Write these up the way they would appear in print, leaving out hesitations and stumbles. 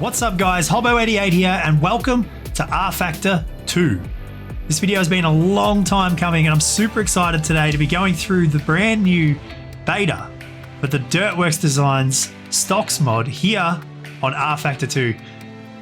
What's up guys, Hobbo88 here and welcome to rFactor 2. This video has been a long time coming and I'm super excited today to be going through the brand new beta for the Dirtworks Designs stocks mod here on rFactor 2.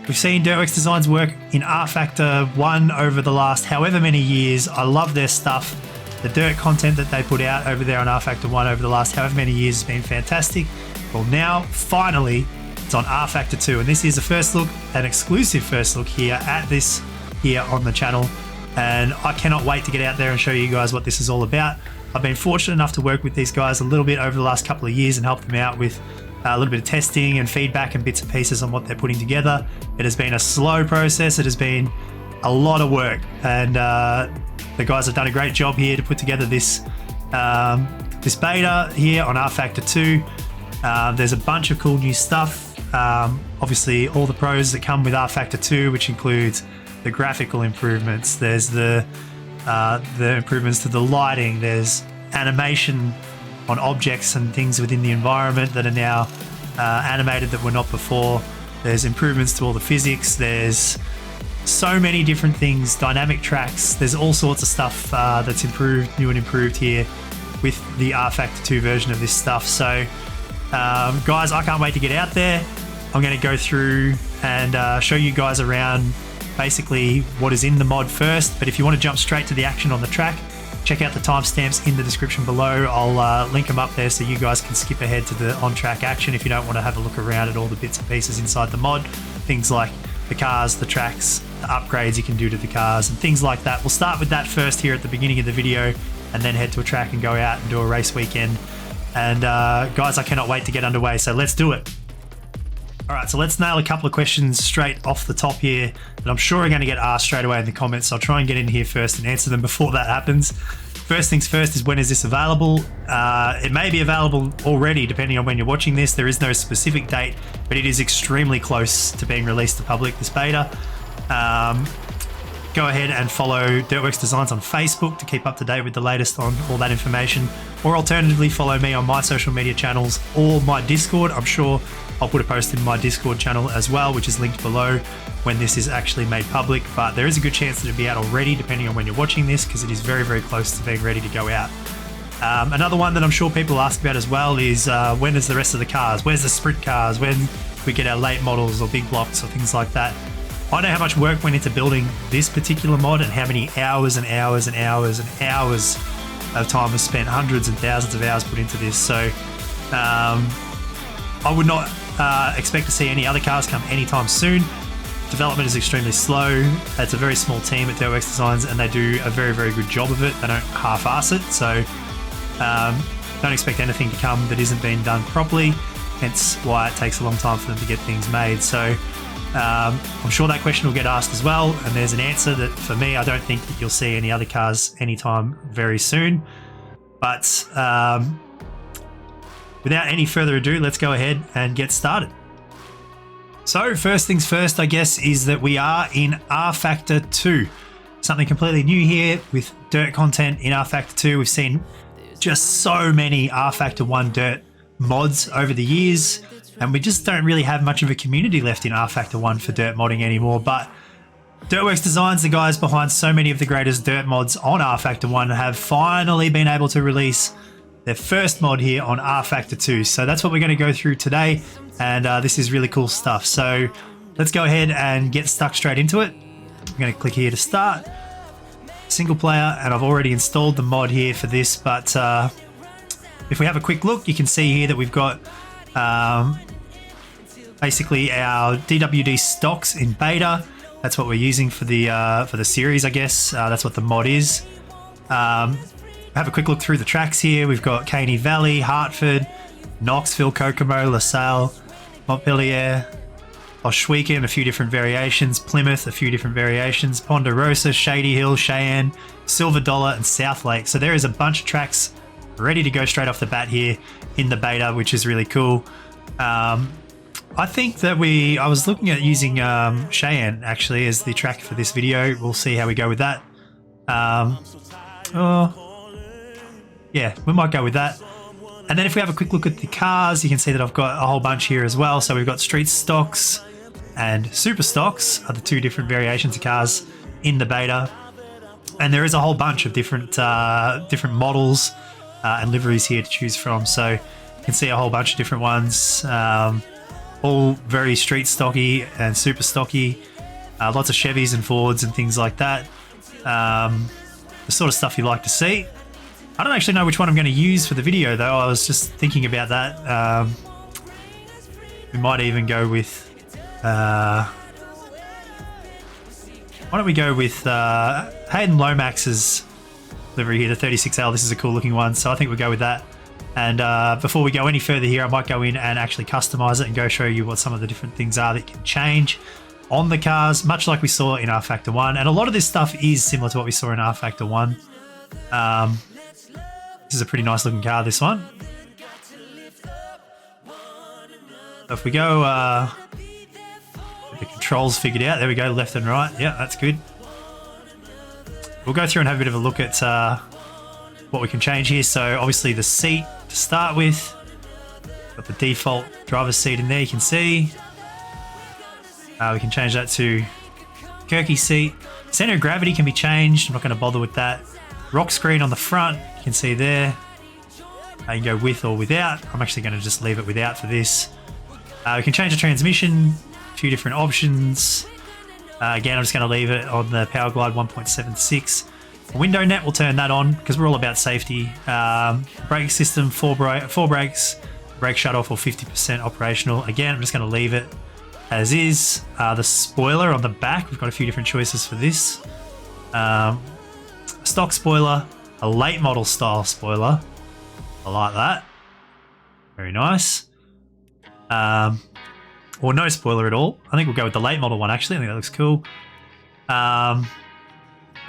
We've seen Dirtworks Designs work in rFactor 1 over the last however many years. I love their stuff. The dirt content that they put out over there on rFactor 1 over the last however many years has been fantastic. Well now, finally, it's on rFactor 2 and this is a first look, an exclusive first look here at this here on the channel, and I cannot wait to get out there and show you guys what this is all about. I've been fortunate enough to work with these guys a little bit over the last couple of years and help them out with a little bit of testing and feedback and bits and pieces on what they're putting together. It has been a slow process, it has been a lot of work, and the guys have done a great job here to put together this this beta here on rFactor 2. There's a bunch of cool new stuff. Obviously all the pros that come with rFactor 2, which includes the graphical improvements, there's the improvements to the lighting, there's animation on objects and things within the environment that are now animated that were not before, there's improvements to all the physics, there's so many different things, dynamic tracks, there's all sorts of stuff that's improved, new and improved here with the rFactor 2 version of this stuff. So guys, I can't wait to get out there. I'm going to go through and show you guys around basically what is in the mod first, but if you want to jump straight to the action on the track, check out the timestamps in the description below. I'll link them up there so you guys can skip ahead to the on-track action if you don't want to have a look around at all the bits and pieces inside the mod. Things like the cars, the tracks, the upgrades you can do to the cars and things like that. We'll start with that first here at the beginning of the video and then head to a track and go out and do a race weekend. And guys, I cannot wait to get underway, so let's do it. All right, so let's nail a couple of questions straight off the top here that I'm sure are going to get asked straight away in the comments. So I'll try and get in here first and answer them before that happens. First things first is, when is this available? It may be available already depending on when you're watching this. There is no specific date, but it is extremely close to being released to public, this beta. Go ahead and follow Dirtworks Designs on Facebook to keep up to date with the latest on all that information, or alternatively follow me on my social media channels or my Discord. I'm sure I'll put a post in my Discord channel as well, which is linked below when this is actually made public, but there is a good chance that it'll be out already depending on when you're watching this, because it is very, very close to being ready to go out. Another one that I'm sure people ask about as well is when is the rest of the cars? Where's the sprint cars? When we get our late models or big blocks or things like that? I know how much work went into building this particular mod and how many hours and hours and hours and hours of time was spent, hundreds and thousands of hours put into this. So I would not expect to see any other cars come anytime soon. Development is extremely slow. It's a very small team at Dirtworks Designs and they do a very, very good job of it. They don't half-ass it, so don't expect anything to come that isn't being done properly, hence why it takes a long time for them to get things made. So I'm sure that question will get asked as well, and there's an answer that for me, I don't think that you'll see any other cars anytime very soon. But without any further ado, let's go ahead and get started. So first things first, I guess, is that we are in rFactor 2. Something completely new here with dirt content in rFactor 2. We've seen just so many rFactor 1 dirt mods over the years, and we just don't really have much of a community left in rFactor 1 for dirt modding anymore. But Dirtworks Designs, the guys behind so many of the greatest dirt mods on rFactor 1, have finally been able to release their first mod here on rFactor 2. So that's what we're going to go through today, and this is really cool stuff. So let's go ahead and get stuck straight into it. I'm going to click here to start. Single player, and I've already installed the mod here for this, but if we have a quick look, you can see here that we've got basically our DWD stocks in beta. That's what we're using for the series, I guess. That's what the mod is. Have a quick look through the tracks here. We've got Caney Valley, Hartford, Knoxville, Kokomo, LaSalle, Montpelier, Oshwegan, a few different variations, Plymouth, a few different variations, Ponderosa, Shady Hill, Cheyenne, Silver Dollar, and South Lake. So there is a bunch of tracks ready to go straight off the bat here in the beta, which is really cool. I think that I was looking at using Cheyenne actually as the track for this video. We'll see how we go with that. Yeah, we might go with that. And then if we have a quick look at the cars, you can see that I've got a whole bunch here as well. So we've got street stocks, and super stocks are the two different variations of cars in the beta. And there is a whole bunch of different models and liveries here to choose from. So you can see a whole bunch of different ones, all very street stocky and super stocky. Lots of Chevys and Fords and things like that. The sort of stuff you like to see. I don't actually know which one I'm going to use for the video, though. I was just thinking about that. We might even go with... why don't we go with Hayden Lomax's livery here, the 36L. This is a cool looking one, so I think we'll go with that. And before we go any further here, I might go in and actually customize it and go show you what some of the different things are that you can change on the cars, much like we saw in rFactor 1. And a lot of this stuff is similar to what we saw in rFactor 1. This is a pretty nice looking car, this one. So if we go, the controls figured out, there we go, left and right. Yeah, that's good. We'll go through and have a bit of a look at what we can change here. So obviously the seat to start with. Got the default driver's seat in there, you can see. We can change that to Kirky seat. Center of gravity can be changed. I'm not going to bother with that. Rock screen on the front, you can see there. You can go with or without. I'm actually going to just leave it without for this. We can change the transmission, a few different options. Again, I'm just going to leave it on the Power Glide 1.76. Window net, we'll turn that on because we're all about safety. Brake system, four brakes, brake shut off or 50% operational. Again, I'm just going to leave it as is. The spoiler on the back, we've got a few different choices for this. Stock spoiler, a late model style spoiler. I like that. Very nice. Or no spoiler at all. I think we'll go with the late model one actually. I think that looks cool. I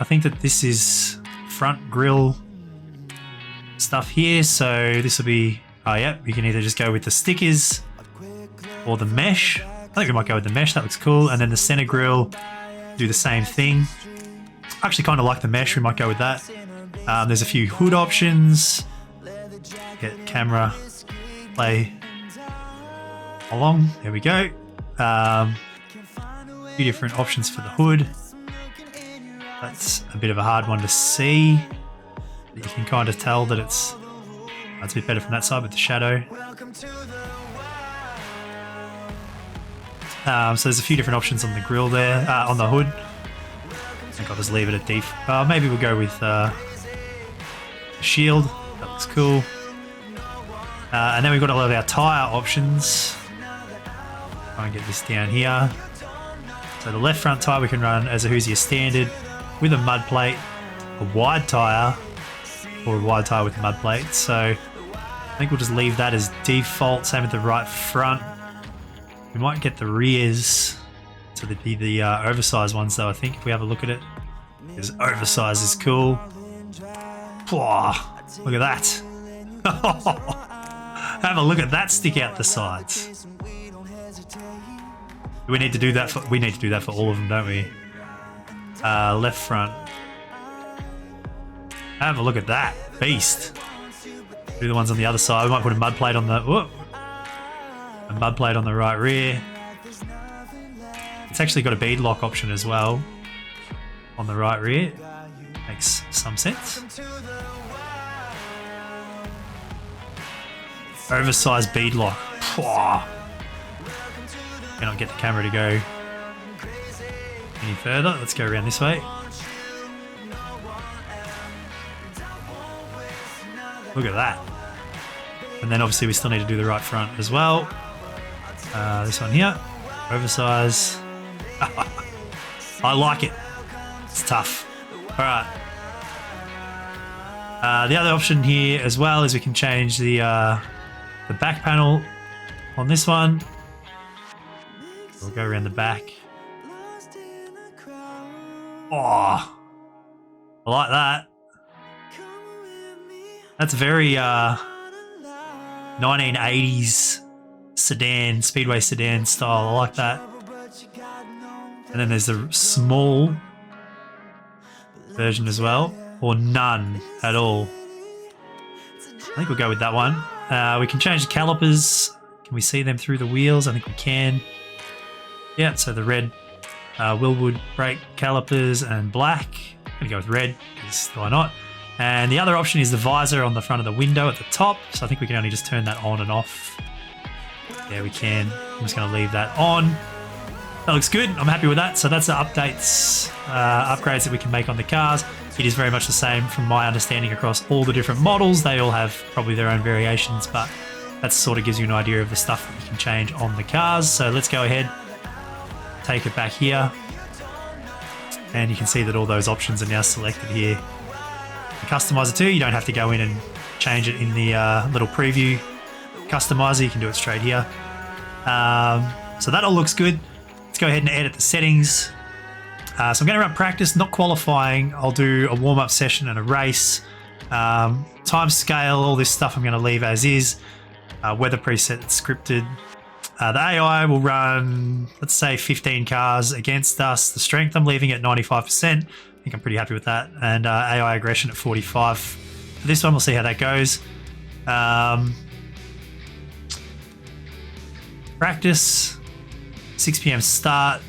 think that this is front grille stuff here. So this will be, oh yeah, you can either just go with the stickers or the mesh. I think we might go with the mesh, that looks cool. And then the center grille, do the same thing. I actually kind of like the mesh, we might go with that. There's a few hood options. Get camera, play along, there we go. A few different options for the hood. That's a bit of a hard one to see. You can kind of tell that it's a bit better from that side with the shadow. So there's a few different options on the grille there, on the hood. I think I'll just leave it at default. Maybe we'll go with shield. That looks cool. And then we've got all of our tyre options. Try and get this down here. So the left front tyre we can run as a Hoosier standard with a mud plate, a wide tyre, or a wide tyre with a mud plate. So I think we'll just leave that as default. Same with the right front. We might get the rears to be the oversized ones though, I think, if we have a look at it. Because oversized is cool. Pwah, look at that. Have a look at that stick out the sides. We need to do that for all of them, don't we? Left front. Have a look at that beast. Do the ones on the other side. We might put a mud plate on the mud plate on the right rear. It's actually got a bead lock option as well on the right rear. Makes some sense. Oversized bead lock. Pwah. Cannot get the camera to go any further. Let's go around this way. Look at that. And then obviously we still need to do the right front as well. This one here, oversize. I like it. It's tough. All right. The other option here as well is we can change the back panel on this one. We'll go around the back. Oh, I like that. That's very 1980s sedan, Speedway sedan style. I like that. And then there's the small version as well, or none at all. I think we'll go with that one. We can change the calipers. Can we see them through the wheels? I think we can. Yeah, so the red Willwood brake calipers and black. I'm going to go with red because why not? And the other option is the visor on the front of the window at the top. So I think we can only just turn that on and off. Yeah, we can. I'm just going to leave that on. That looks good. I'm happy with that. So that's the updates, upgrades that we can make on the cars. It is very much the same from my understanding across all the different models. They all have probably their own variations, but that sort of gives you an idea of the stuff that you can change on the cars. So let's go ahead, take it back here. And you can see that all those options are now selected here. The Customizer 2, you don't have to go in and change it in the little preview customizer. You can do it straight here. So that all looks good. Let's go ahead and edit the settings. So I'm going to run practice, not qualifying. I'll do a warm-up session and a race. Time scale, all this stuff I'm going to leave as is. Weather preset scripted. The AI will run, let's say, 15 cars against us. The strength I'm leaving at 95%. I think I'm pretty happy with that. And AI aggression at 45. For this one, we'll see how that goes. Practice, 6 p.m. start.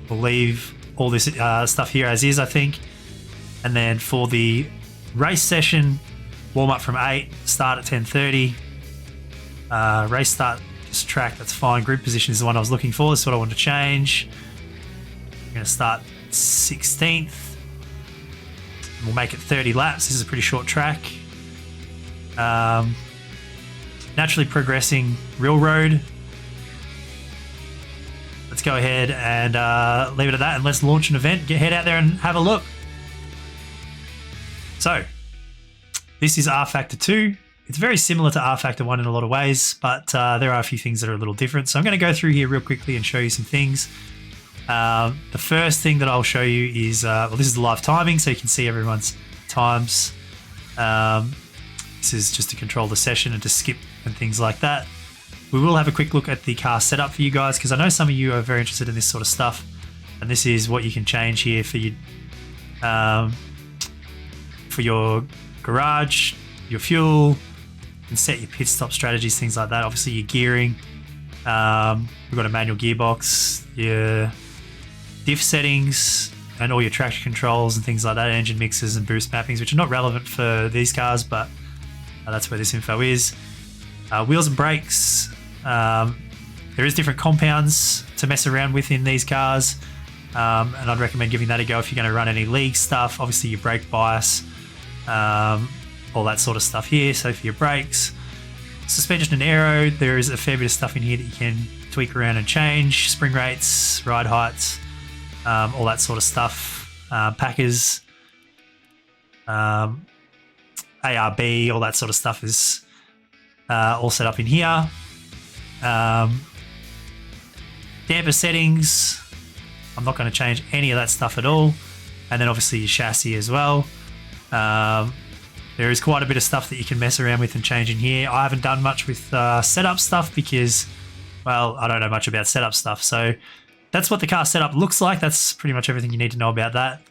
We'll leave all this stuff here as is, I think. And then for the race session, warm up from 8, start at 10:30. Race start, just track, that's fine. Group position is the one I was looking for. This is what I want to change. I'm going to start 16th. We'll make it 30 laps. This is a pretty short track. Naturally progressing real road. Let's go ahead and leave it at that, and let's launch an event. Head out there and have a look. So, this is rFactor 2. It's very similar to rFactor 1 in a lot of ways, but there are a few things that are a little different. So I'm going to go through here real quickly and show you some things. The first thing that I'll show you is, well, this is the live timing, so you can see everyone's times. This is just to control the session and to skip and things like that. We will have a quick look at the car setup for you guys, because I know some of you are very interested in this sort of stuff. And this is what you can change here for your garage, your fuel, and set your pit stop strategies, things like that. Obviously your gearing. We've got a manual gearbox, your diff settings, and all your traction controls and things like that, engine mixes and boost mappings, which are not relevant for these cars, but that's where this info is. Wheels and brakes. There is different compounds to mess around with in these cars, and I'd recommend giving that a go if you're going to run any league stuff. Obviously your brake bias, all that sort of stuff here. So for your brakes, suspension and aero, there is a fair bit of stuff in here that you can tweak around and change. Spring rates, ride heights, all that sort of stuff. Packers, ARB, all that sort of stuff is all set up in here. Damper settings, I'm not going to change any of that stuff at all. And then obviously your chassis as well. There is quite a bit of stuff that you can mess around with and change in here. I haven't done much with setup stuff because, well, I don't know much about setup stuff. So that's what the car setup looks like. That's pretty much everything you need to know about that.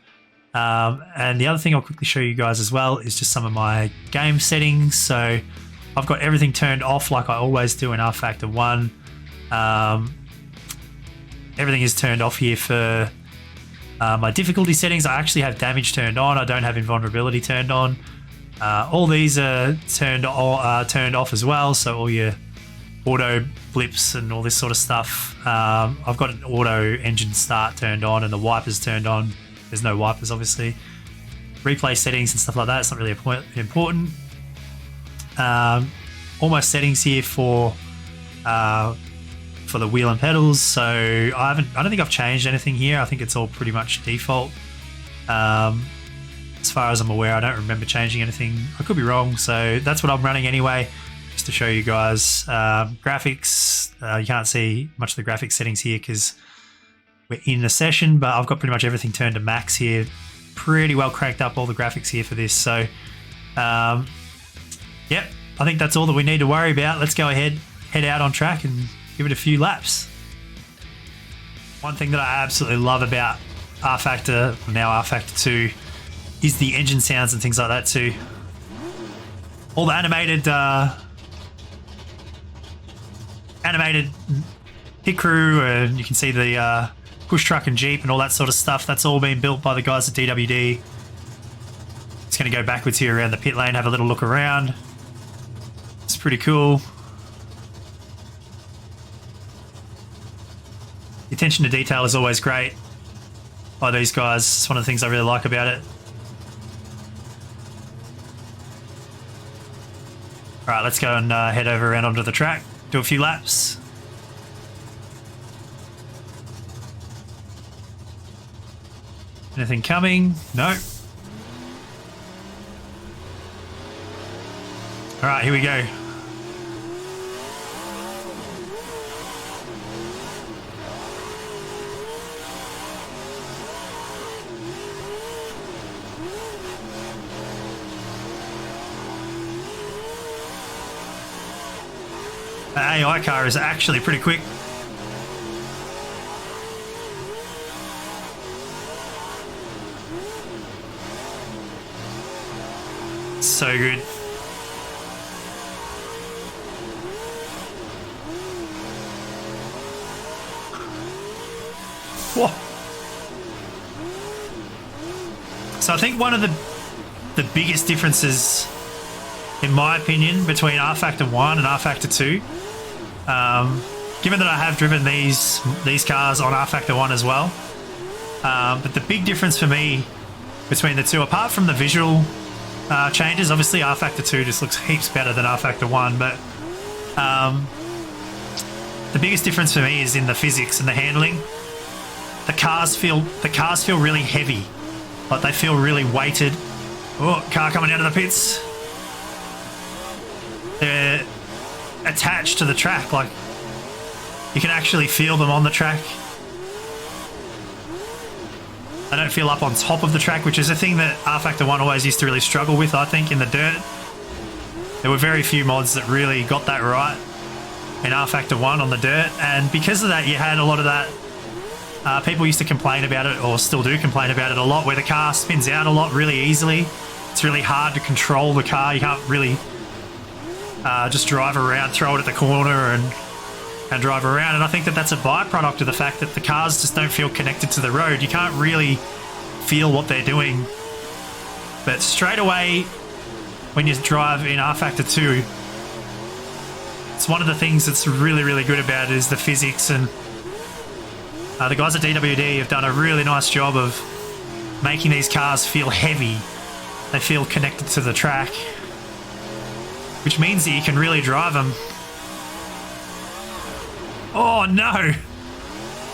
And the other thing I'll quickly show you guys as well is just some of my game settings. So I've got everything turned off like I always do in rFactor 1. Everything is turned off here for my difficulty settings. I actually have damage turned on. I don't have invulnerability turned on. All these are turned off as well. So all your auto blips and all this sort of stuff. I've got an auto engine start turned on and the wipers turned on. There's no wipers, obviously. Replay settings and stuff like that. It's not really important. All my settings here for the wheel and pedals. So I don't think I've changed anything here. I think it's all pretty much default. As far as I'm aware, I don't remember changing anything. I could be wrong. So that's what I'm running anyway, just to show you guys. Graphics, you can't see much of the graphics settings here because we're in a session, but I've got pretty much everything turned to max here. Pretty well cranked up all the graphics here for this. So, yep, I think that's all that we need to worry about. Let's go ahead, head out on track and give it a few laps. One thing that I absolutely love about rFactor, now rFactor 2, is the engine sounds and things like that too. All the animated animated pit crew, and you can see the push truck and Jeep and all that sort of stuff. That's all been built by the guys at DWD. Just going to go backwards here around the pit lane, have a little look around. It's pretty cool. The attention to detail is always great by these guys. It's one of the things I really like about it. All right, let's go and head over around onto the track, do a few laps. Anything coming? No. All right, here we go. The AI car is actually pretty quick. So good. Whoa. So I think one of the biggest differences, in my opinion, between rFactor 1 and rFactor 2, given that I have driven these cars on rFactor 1 as well, but the big difference for me between the two, apart from the visual changes, obviously rFactor 2 just looks heaps better than rFactor 1, but the biggest difference for me is in the physics and the handling. The cars feel really heavy, like they feel really weighted. Oh, car coming out of the pits. They're attached to the track, like you can actually feel them on the track. They don't feel up on top of the track, which is a thing that rFactor 1 always used to really struggle with, I think, in the dirt. There were very few mods that really got that right in rFactor 1 on the dirt, and because of that you had a lot of that. People used to complain about it, or still do complain about it a lot, where the car spins out a lot really easily. It's really hard to control the car. You can't really just drive around, throw it at the corner and drive around. And I think that that's a byproduct of the fact that the cars just don't feel connected to the road. You can't really feel what they're doing. But straight away, when you drive in rFactor 2, it's one of the things that's really, really good about it is the physics, and the guys at DWD have done a really nice job of making these cars feel heavy. They feel connected to the track, which means that you can really drive them. Oh no!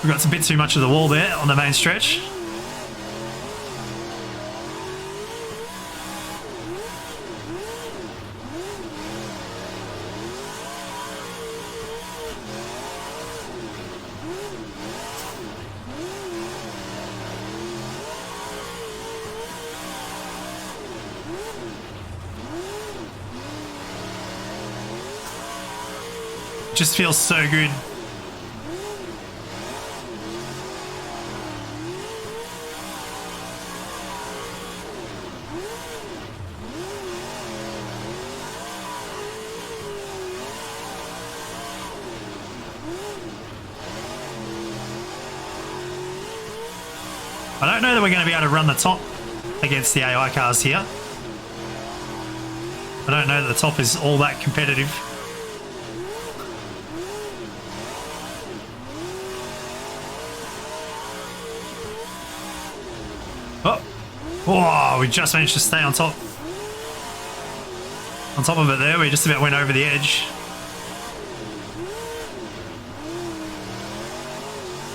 We got a bit too much of the wall there on the main stretch. Just feels so good. I don't know that we're going to be able to run the top against the AI cars here. I don't know that the top is all that competitive. Oh, we just managed to stay on top. On top of it there, we just about went over the edge.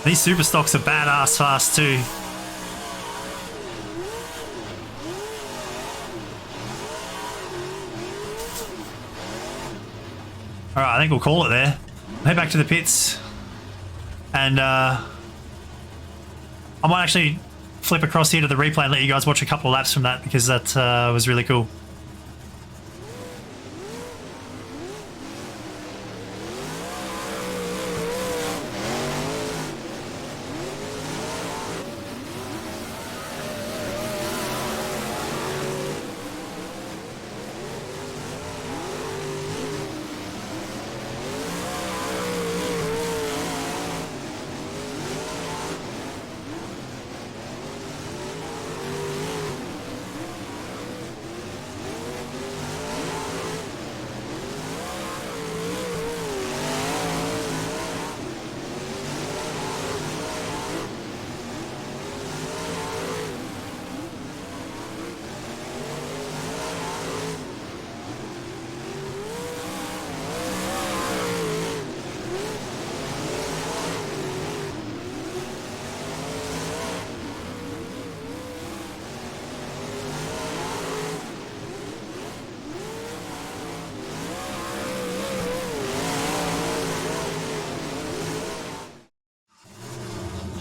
These super stocks are badass fast too. Alright, I think we'll call it there. Head back to the pits. And I might actually flip across here to the replay and let you guys watch a couple of laps from that, because that was really cool.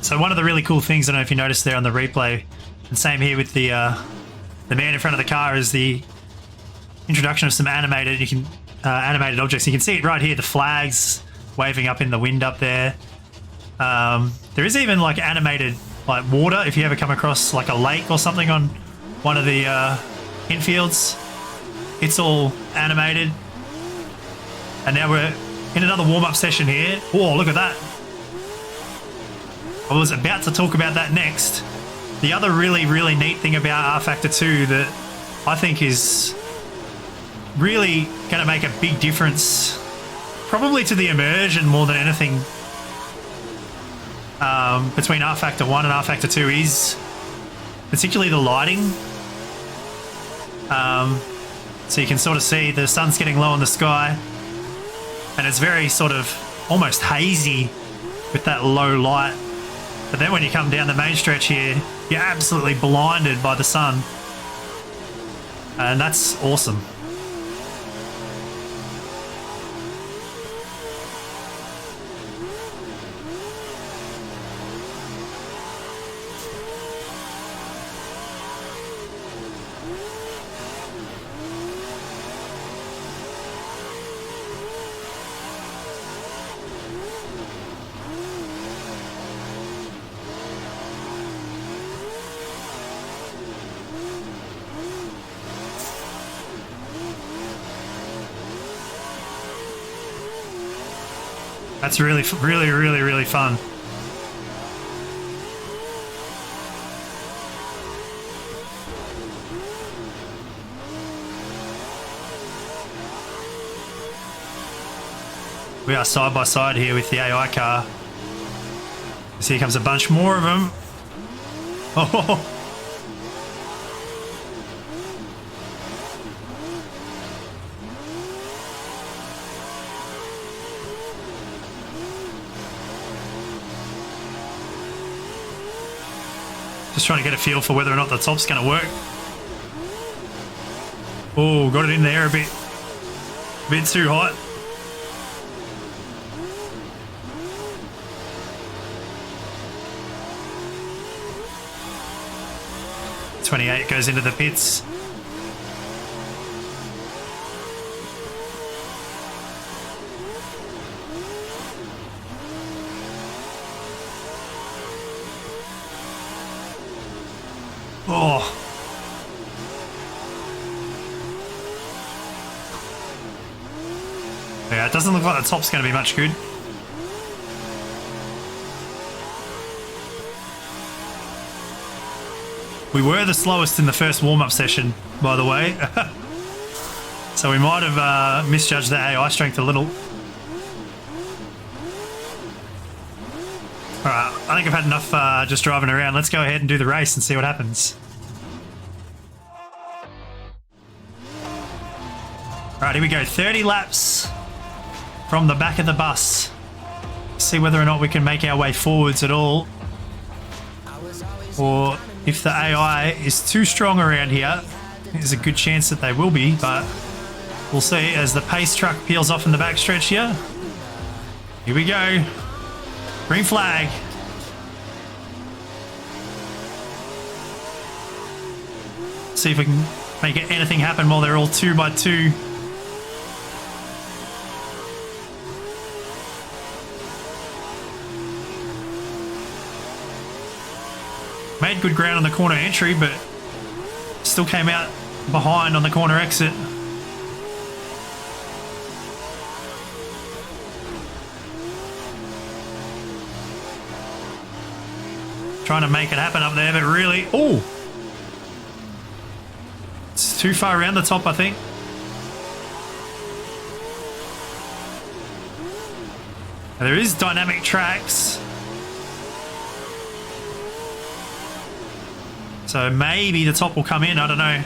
So one of the really cool things, I don't know if you noticed there on the replay, and same here with the man in front of the car, is the introduction of some animated objects. You can see it right here, the flags waving up in the wind up there. There is even like animated like water if you ever come across like a lake or something on one of the infields. It's all animated. And now we're in another warm-up session here. Oh, look at that. I was about to talk about that next. The other really, really neat thing about rFactor 2 that I think is really going to make a big difference, probably to the immersion more than anything, between rFactor 1 and rFactor 2 is particularly the lighting. So you can sort of see the sun's getting low in the sky, and it's very sort of almost hazy with that low light. But then when you come down the main stretch here, you're absolutely blinded by the sun. And that's awesome. That's really, really, really, really fun. We are side by side here with the AI car. So here comes a bunch more of them. Oh. Just trying to get a feel for whether or not the top's going to work. Oh, got it in there a bit too hot. .28 goes into the pits. Oh. Yeah, it doesn't look like the top's going to be much good. We were the slowest in the first warm-up session, by the way. So we might have misjudged the AI strength a little. Alright, I think I've had enough just driving around. Let's go ahead and do the race and see what happens. Alright, here we go. 30 laps from the back of the bus. See whether or not we can make our way forwards at all. Or if the AI is too strong around here, there's a good chance that they will be, but we'll see as the pace truck peels off in the backstretch here. Here we go. Green flag. See if we can make anything happen while they're all 2 by 2. Made good ground on the corner entry, but still came out behind on the corner exit. Trying to make it happen up there, but really... Oh! It's too far around the top, I think. There is dynamic tracks. So maybe the top will come in, I don't know.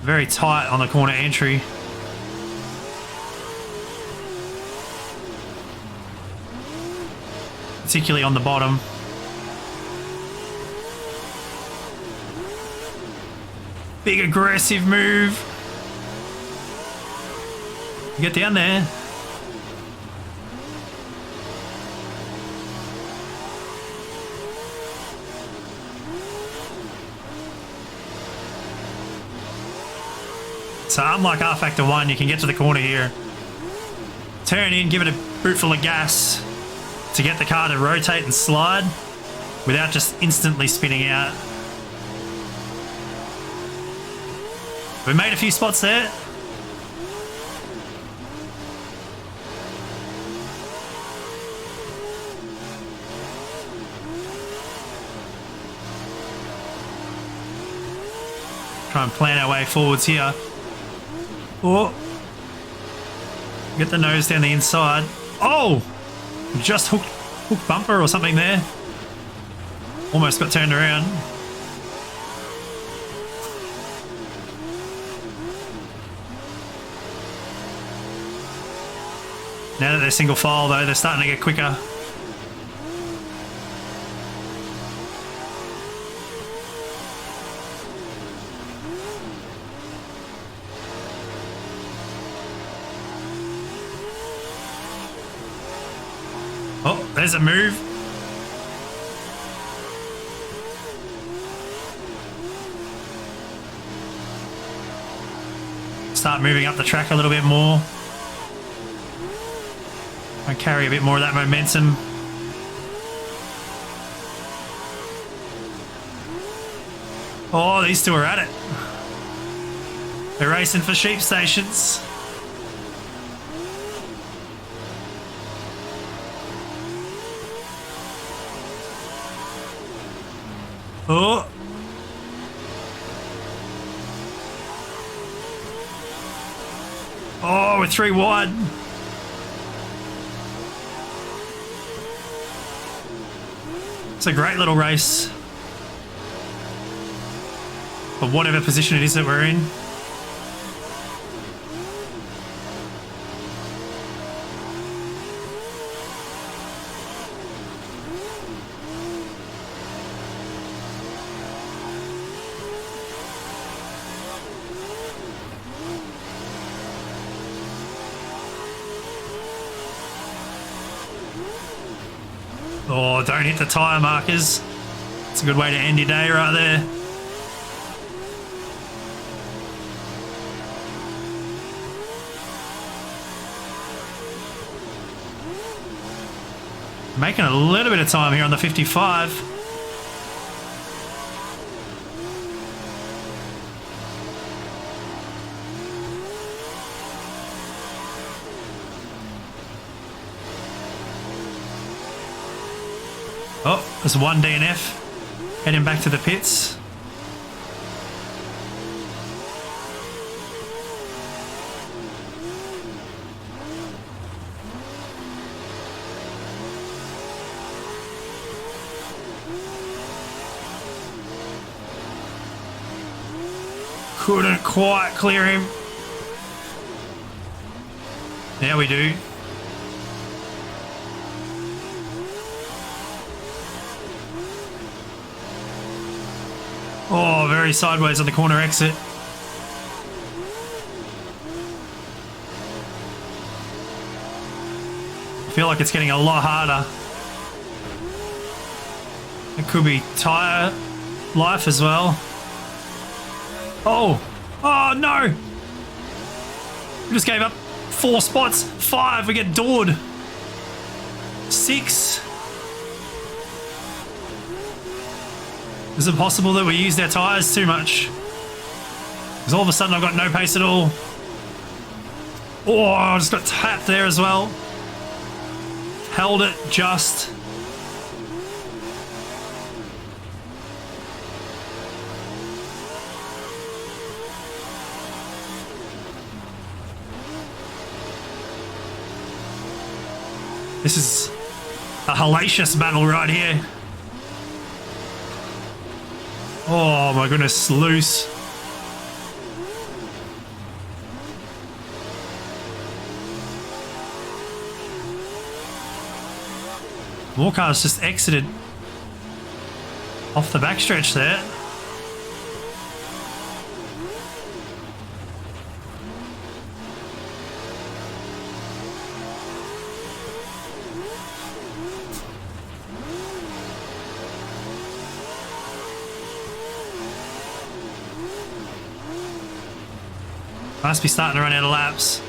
Very tight on the corner entry. Particularly on the bottom. Big aggressive move. Get down there. So unlike rFactor 1, you can get to the corner here, turn in, give it a boot full of gas to get the car to rotate and slide without just instantly spinning out. We made a few spots there. Try and plan our way forwards here. Oh, get the nose down the inside. Oh, just hook bumper or something there. Almost got turned around. Now that they're single file though, they're starting to get quicker. Oh, there's a move. Start moving up the track a little bit more. I carry a bit more of that momentum. Oh, these two are at it. They're racing for sheep stations. Oh. Oh, we're 3 wide. It's a great little race for whatever position it is that we're in. Oh, don't hit the tyre markers. It's a good way to end your day right there. Making a little bit of time here on the 55. Oh, there's one DNF heading back to the pits. Couldn't quite clear him. Now we do. Oh, very sideways on the corner exit. I feel like it's getting a lot harder. It could be tyre life as well. Oh, oh no! We just gave up 4 spots. 5, we get doored. 6. Is it possible that we used our tyres too much? Because all of a sudden I've got no pace at all. Oh, I just got tapped there as well. Held it just. This is a hellacious battle right here. Oh my goodness, loose. More cars just exited off the backstretch there. Must be starting to run out of laps.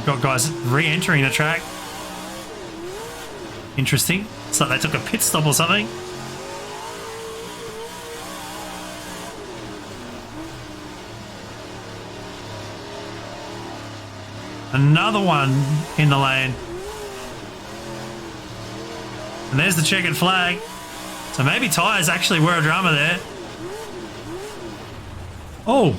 Got guys re-entering the track. Interesting. It's like they took a pit stop or something. Another one in the lane. And there's the checkered flag. So maybe tyres actually were a drama there. Oh.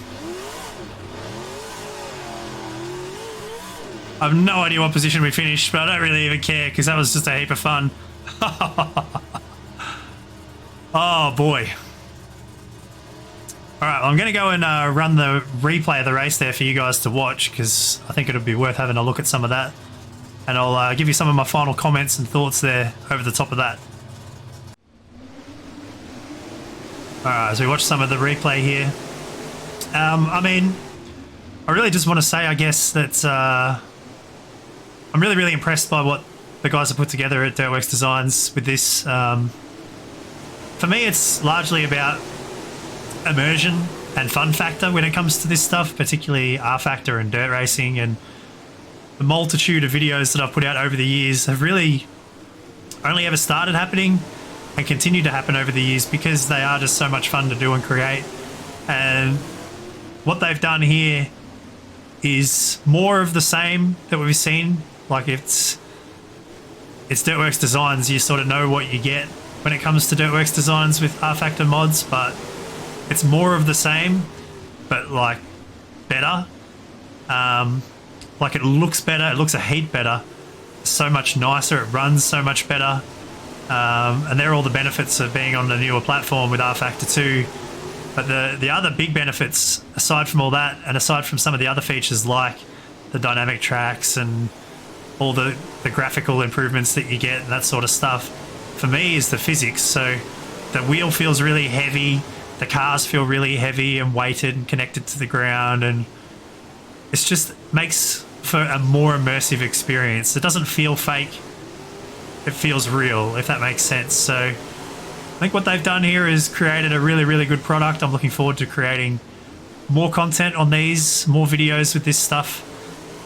I have no idea what position we finished, but I don't really even care because that was just a heap of fun. Oh boy. Alright, well, I'm going to go and run the replay of the race there for you guys to watch because I think it'll be worth having a look at some of that. And I'll give you some of my final comments and thoughts there over the top of that. Alright, so we watch some of the replay here. I mean, I really just want to say, I guess, that I'm really, really impressed by what the guys have put together at Dirtworks Designs with this. For me, it's largely about immersion and fun factor when it comes to this stuff, particularly rFactor and dirt racing, and the multitude of videos that I've put out over the years have really only ever started happening and continue to happen over the years because they are just so much fun to do and create. And what they've done here is more of the same that we've seen. Like it's Dirtworks Designs, you sort of know what you get when it comes to Dirtworks Designs with rFactor mods, but it's more of the same, but like better. Like it looks better, it looks a heap better, so much nicer, it runs so much better. And they're all the benefits of being on the newer platform with rFactor 2. But the other big benefits, aside from all that, and aside from some of the other features like the dynamic tracks and all the graphical improvements that you get and that sort of stuff, for me is the physics. So the wheel feels really heavy, the cars feel really heavy and weighted and connected to the ground, and it's just makes for a more immersive experience. It doesn't feel fake, it feels real, if that makes sense. So I think what they've done here is created a really, really good product. I'm looking forward to creating more content on these, more videos with this stuff,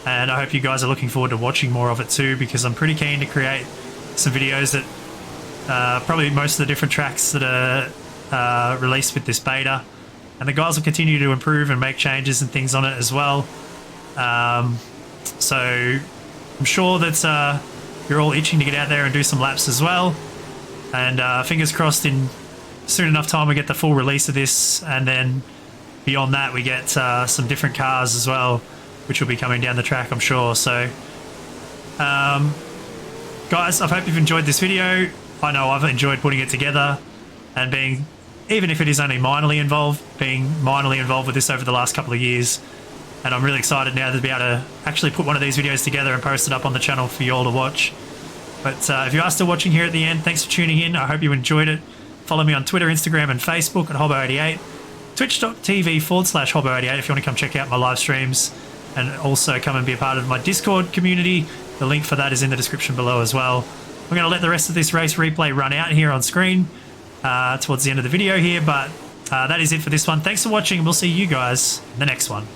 and I hope you guys are looking forward to watching more of it too, because I'm pretty keen to create some videos that probably most of the different tracks that are released with this beta, and the guys will continue to improve and make changes and things on it as well. So I'm sure that you're all itching to get out there and do some laps as well, and fingers crossed in soon enough time we get the full release of this, and then beyond that we get some different cars as well, which will be coming down the track, I'm sure. So guys, I hope you've enjoyed this video. I know I've enjoyed putting it together and being, even if it is only minorly involved, with this over the last couple of years. And I'm really excited now to be able to actually put one of these videos together and post it up on the channel for you all to watch. But if you are still watching here at the end, thanks for tuning in. I hope you enjoyed it. Follow me on Twitter, Instagram and Facebook at Hobbo88. Twitch.tv/Hobbo88 if you want to come check out my live streams, and also come and be a part of my Discord community. The link for that is in the description below as well. I'm going to let the rest of this race replay run out here on screen towards the end of the video here, but that is it for this one. Thanks for watching, and we'll see you guys in the next one.